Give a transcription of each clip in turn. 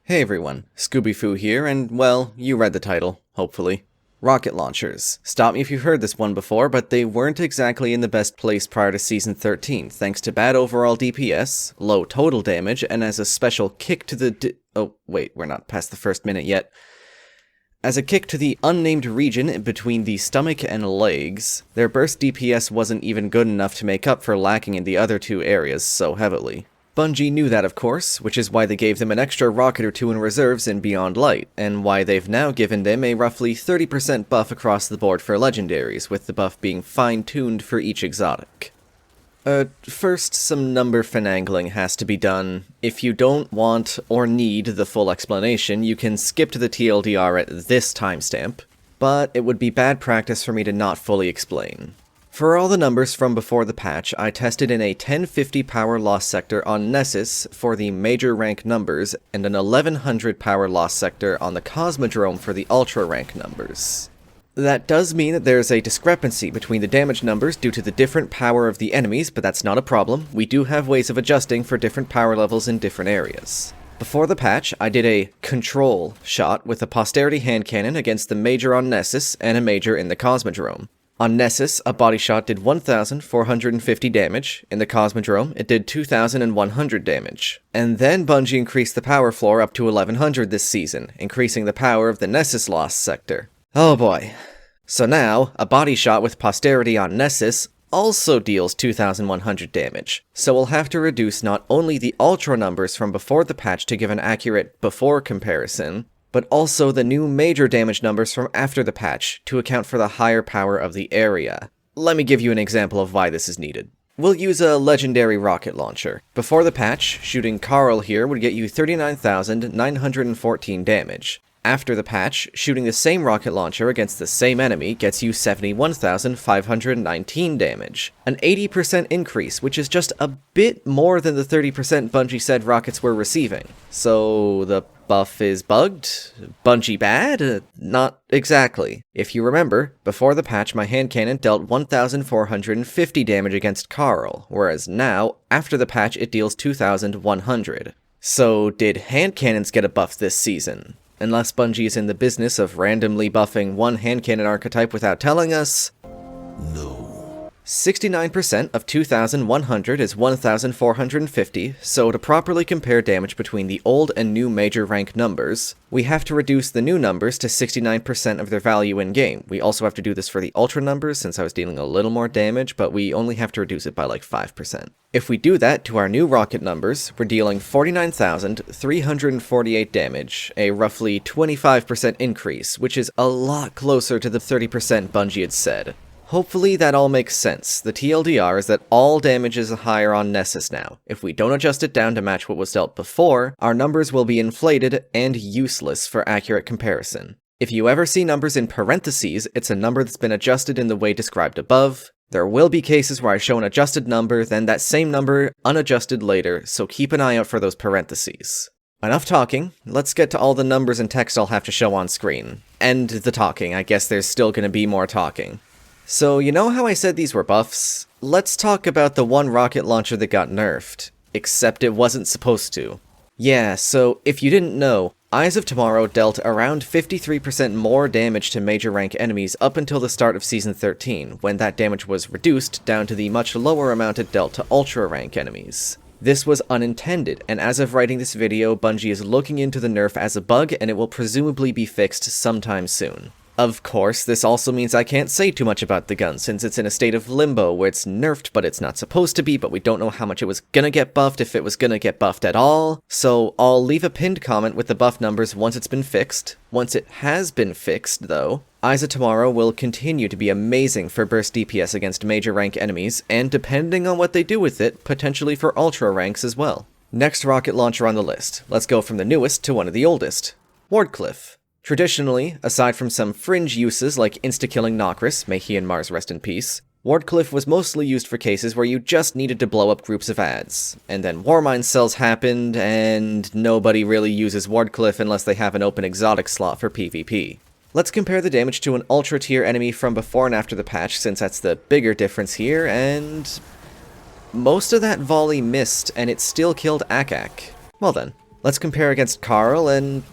Hey everyone, Scooby-Foo here, and well, you read the title, hopefully. Rocket launchers. Stop me if you've heard this one before, but they weren't exactly in the best place prior to Season 13, thanks to bad overall DPS, low total damage, and as a special kick to the oh, wait, we're not past the first minute yet. As a kick to the unnamed region between the stomach and legs, their burst DPS wasn't even good enough to make up for lacking in the other two areas so heavily. Bungie knew that, of course, which is why they gave them an extra rocket or two in reserves in Beyond Light, and why they've now given them a roughly 30% buff across the board for legendaries, with the buff being fine-tuned for each exotic. First, some number finagling has to be done. If you don't want or need the full explanation, you can skip to the TLDR at this timestamp, but it would be bad practice for me to not fully explain. For all the numbers from before the patch, I tested in a 1050 power loss sector on Nessus for the major rank numbers, and an 1100 power loss sector on the Cosmodrome for the ultra rank numbers. That does mean that there's a discrepancy between the damage numbers due to the different power of the enemies, but that's not a problem. We do have ways of adjusting for different power levels in different areas. Before the patch, I did a control shot with a posterity hand cannon against the major on Nessus and a major in the Cosmodrome. On Nessus, a body shot did 1,450 damage. In the Cosmodrome, it did 2,100 damage. And then Bungie increased the power floor up to 1,100 this season, increasing the power of the Nessus loss sector. Oh boy. So now, a body shot with posterity on Nessus also deals 2,100 damage. So we'll have to reduce not only the ultra numbers from before the patch to give an accurate before comparison, but also the new major damage numbers from after the patch to account for the higher power of the area. Let me give you an example of why this is needed. We'll use a legendary rocket launcher. Before the patch, shooting Carl here would get you 39,914 damage. After the patch, shooting the same rocket launcher against the same enemy gets you 71,519 damage. An 80% increase, which is just a bit more than the 30% Bungie said rockets were receiving. So the buff is bugged? Bungie bad? Not exactly. If you remember, before the patch my hand cannon dealt 1,450 damage against Carl, whereas now, after the patch it deals 2,100. So did hand cannons get a buff this season? Unless Bungie is in the business of randomly buffing one hand cannon archetype without telling us. No. 69% of 2,100 is 1,450, so to properly compare damage between the old and new major rank numbers, we have to reduce the new numbers to 69% of their value in-game. We also have to do this for the ultra numbers, since I was dealing a little more damage, but we only have to reduce it by like 5%. If we do that to our new rocket numbers, we're dealing 49,348 damage, a roughly 25% increase, which is a lot closer to the 30% Bungie had said. Hopefully that all makes sense. The TLDR is that all damage is higher on Nessus now. If we don't adjust it down to match what was dealt before, our numbers will be inflated and useless for accurate comparison. If you ever see numbers in parentheses, it's a number that's been adjusted in the way described above. There will be cases where I show an adjusted number, then that same number unadjusted later, so keep an eye out for those parentheses. Enough talking, let's get to all the numbers and text I'll have to show on screen. And the talking, I guess there's still gonna be more talking. So, you know how I said these were buffs? Let's talk about the one rocket launcher that got nerfed. Except it wasn't supposed to. Yeah, so if you didn't know, Eyes of Tomorrow dealt around 53% more damage to major rank enemies up until the start of Season 13, when that damage was reduced down to the much lower amount it dealt to ultra rank enemies. This was unintended, and as of writing this video, Bungie is looking into the nerf as a bug, and it will presumably be fixed sometime soon. Of course, this also means I can't say too much about the gun, since it's in a state of limbo where it's nerfed but it's not supposed to be, but we don't know how much it was gonna get buffed, if it was gonna get buffed at all. So I'll leave a pinned comment with the buff numbers once it's been fixed. Once it has been fixed, though, Eyes of Tomorrow will continue to be amazing for burst DPS against major rank enemies, and depending on what they do with it, potentially for ultra ranks as well. Next rocket launcher on the list. Let's go from the newest to one of the oldest. Wardcliff. Traditionally, aside from some fringe uses like insta-killing Nokris, may he and Mars rest in peace, Wardcliff was mostly used for cases where you just needed to blow up groups of ads. And then Warmind cells happened, and nobody really uses Wardcliff unless they have an open exotic slot for PvP. Let's compare the damage to an ultra tier enemy from before and after the patch, since that's the bigger difference here, and most of that volley missed, and it still killed Akak. Well then, Let's compare against Carl, and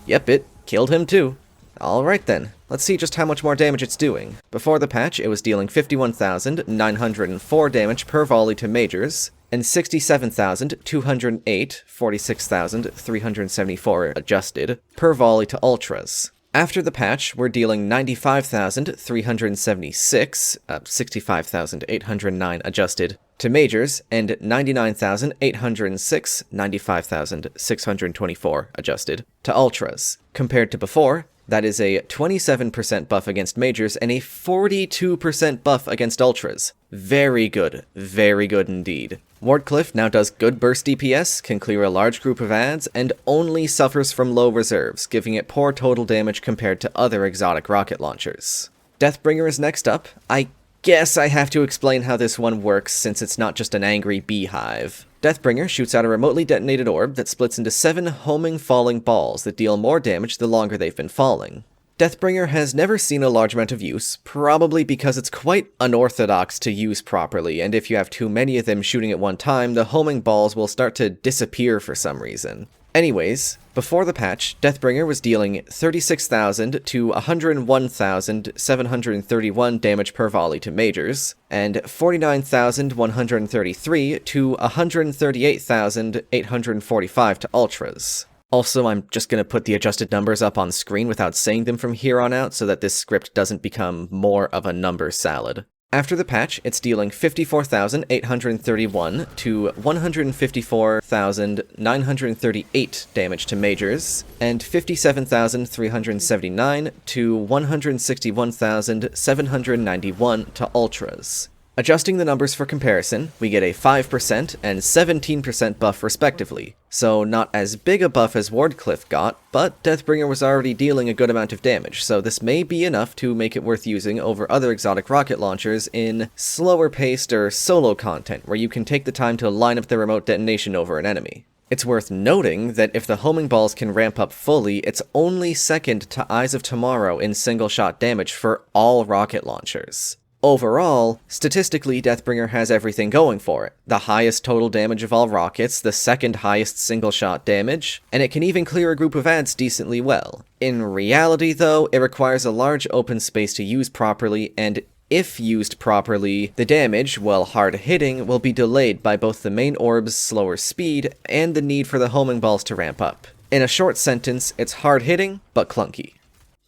yep, it killed him too. Alright then, let's see just how much more damage it's doing. Before the patch, it was dealing 51,904 damage per volley to majors, and 67,208, 46,374 adjusted, per volley to ultras. After the patch, we're dealing 95,376, 65,809 adjusted, to majors, and 99,806, 95,624 adjusted, to ultras. Compared to before, that is a 27% buff against majors and a 42% buff against ultras. Very good indeed. Wardcliff now does good burst DPS, can clear a large group of adds, and only suffers from low reserves, giving it poor total damage compared to other exotic rocket launchers. Deathbringer is next up. I guess I have to explain how this one works since it's not just an angry beehive. Deathbringer shoots out a remotely detonated orb that splits into 7 homing falling balls that deal more damage the longer they've been falling. Deathbringer has never seen a large amount of use, probably because it's quite unorthodox to use properly, and if you have too many of them shooting at one time, the homing balls will start to disappear for some reason. Anyways, before the patch, Deathbringer was dealing 36,000 to 101,731 damage per volley to majors, and 49,133 to 138,845 to ultras. Also, I'm just going to put the adjusted numbers up on screen without saying them from here on out so that this script doesn't become more of a number salad. After the patch, it's dealing 54,831 to 154,938 damage to majors, and 57,379 to 161,791 to ultras. Adjusting the numbers for comparison, we get a 5% and 17% buff respectively, so not as big a buff as Wardcliff got, but Deathbringer was already dealing a good amount of damage, so this may be enough to make it worth using over other exotic rocket launchers in slower-paced or solo content, where you can take the time to line up the remote detonation over an enemy. It's worth noting that if the homing balls can ramp up fully, it's only second to Eyes of Tomorrow in single-shot damage for all rocket launchers. Overall, statistically, Deathbringer has everything going for it. The highest total damage of all rockets, the second highest single-shot damage, and it can even clear a group of adds decently well. In reality, though, it requires a large open space to use properly, and if used properly, the damage, while hard-hitting, will be delayed by both the main orb's slower speed and the need for the homing balls to ramp up. In a short sentence, it's hard-hitting, but clunky.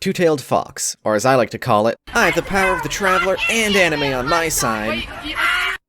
Two-tailed fox, or as I like to call it, I have the power of the Traveler and anime on my side.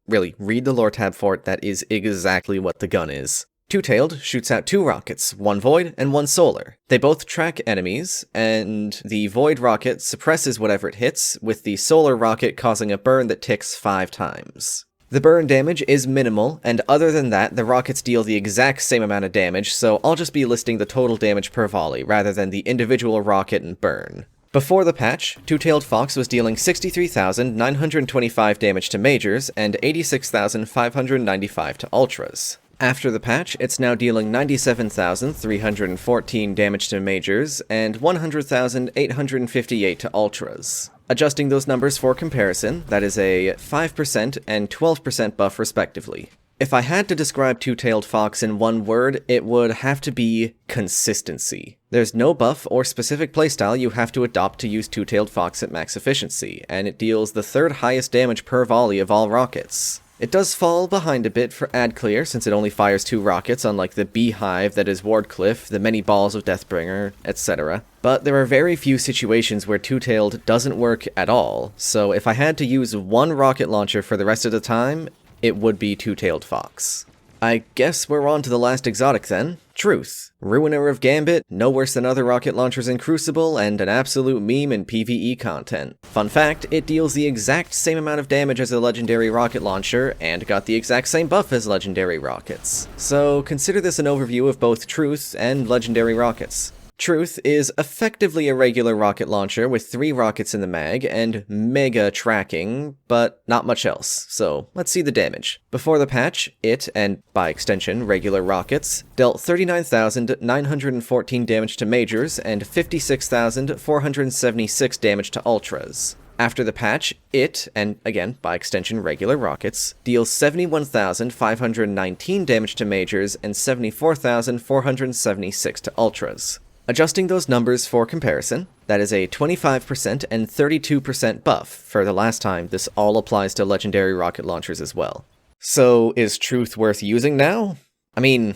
Really, read the lore tab for it, that is exactly what the gun is. Two-tailed shoots out 2 rockets, one void and one solar. They both track enemies, and the void rocket suppresses whatever it hits, with the solar rocket causing a burn that ticks 5 times. The burn damage is minimal, and other than that, the rockets deal the exact same amount of damage, so I'll just be listing the total damage per volley, rather than the individual rocket and burn. Before the patch, Two-Tailed Fox was dealing 63,925 damage to majors, and 86,595 to ultras. After the patch, it's now dealing 97,314 damage to majors, and 100,858 to ultras. Adjusting those numbers for comparison, that is a 5% and 12% buff respectively. If I had to describe Two-Tailed Fox in one word, it would have to be consistency. There's no buff or specific playstyle you have to adopt to use Two-Tailed Fox at max efficiency, and it deals the 3rd highest damage per volley of all rockets. It does fall behind a bit for ad clear, since it only fires 2 rockets, unlike the beehive that is Wardcliff, the many balls of Deathbringer, etc. But there are very few situations where Two-Tailed doesn't work at all, so if I had to use one rocket launcher for the rest of the time, it would be Two-Tailed Fox. I guess we're on to the last exotic then. Truth. Ruiner of Gambit, no worse than other rocket launchers in Crucible, and an absolute meme in PvE content. Fun fact, it deals the exact same amount of damage as a legendary rocket launcher, and got the exact same buff as legendary rockets. So consider this an overview of both Truth and legendary rockets. Truth is effectively a regular rocket launcher with 3 rockets in the mag and mega tracking, but not much else, so let's see the damage. Before the patch, it, and by extension regular rockets, dealt 39,914 damage to majors and 56,476 damage to ultras. After the patch, it, and again, by extension regular rockets, deals 71,519 damage to majors and 74,476 to ultras. Adjusting those numbers for comparison, that is a 25% and 32% buff. For the last time, this all applies to legendary rocket launchers as well. So, is Truth worth using now? I mean,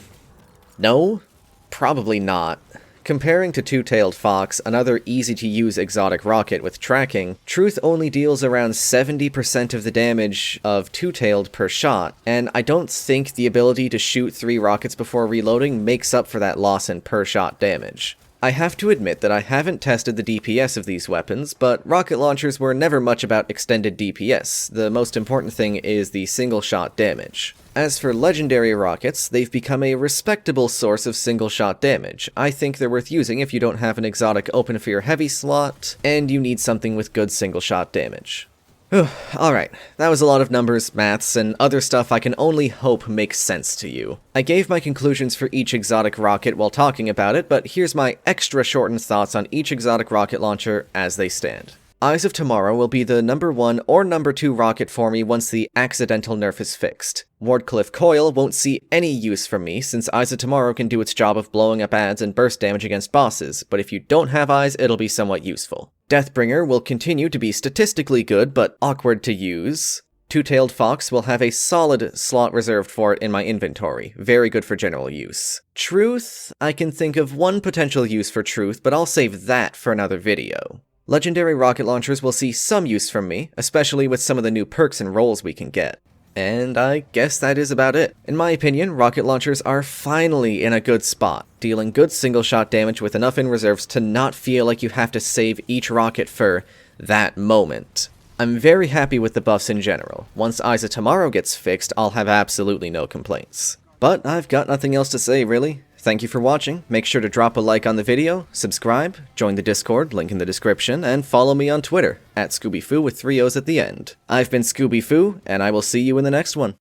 no? Probably not. Comparing to Two-Tailed Fox, another easy-to-use exotic rocket with tracking, Truth only deals around 70% of the damage of Two-Tailed per shot, and I don't think the ability to shoot 3 rockets before reloading makes up for that loss in per-shot damage. I have to admit that I haven't tested the DPS of these weapons, but rocket launchers were never much about extended DPS. The most important thing is the single-shot damage. As for legendary rockets, they've become a respectable source of single-shot damage. I think they're worth using if you don't have an exotic open for your heavy slot, and you need something with good single-shot damage. Alright, that was a lot of numbers, maths, and other stuff I can only hope makes sense to you. I gave my conclusions for each exotic rocket while talking about it, but here's my extra shortened thoughts on each exotic rocket launcher as they stand. Eyes of Tomorrow will be the number 1 or number 2 rocket for me once the accidental nerf is fixed. Wardcliff Coil won't see any use from me since Eyes of Tomorrow can do its job of blowing up ads and burst damage against bosses, but if you don't have eyes, it'll be somewhat useful. Deathbringer will continue to be statistically good but awkward to use. Two-Tailed Fox will have a solid slot reserved for it in my inventory, very good for general use. Truth, I can think of one potential use for Truth, but I'll save that for another video. Legendary rocket launchers will see some use from me, especially with some of the new perks and roles we can get. And I guess that is about it. In my opinion, rocket launchers are finally in a good spot, dealing good single-shot damage with enough in reserves to not feel like you have to save each rocket for that moment. I'm very happy with the buffs in general. Once Eyes of Tomorrow gets fixed, I'll have absolutely no complaints. But I've got nothing else to say, really. Thank you for watching. Make sure to drop a like on the video, subscribe, join the Discord, link in the description, and follow me on Twitter, @ScoobyFoo with 3 O's at the end. I've been ScoobyFoo, and I will see you in the next one.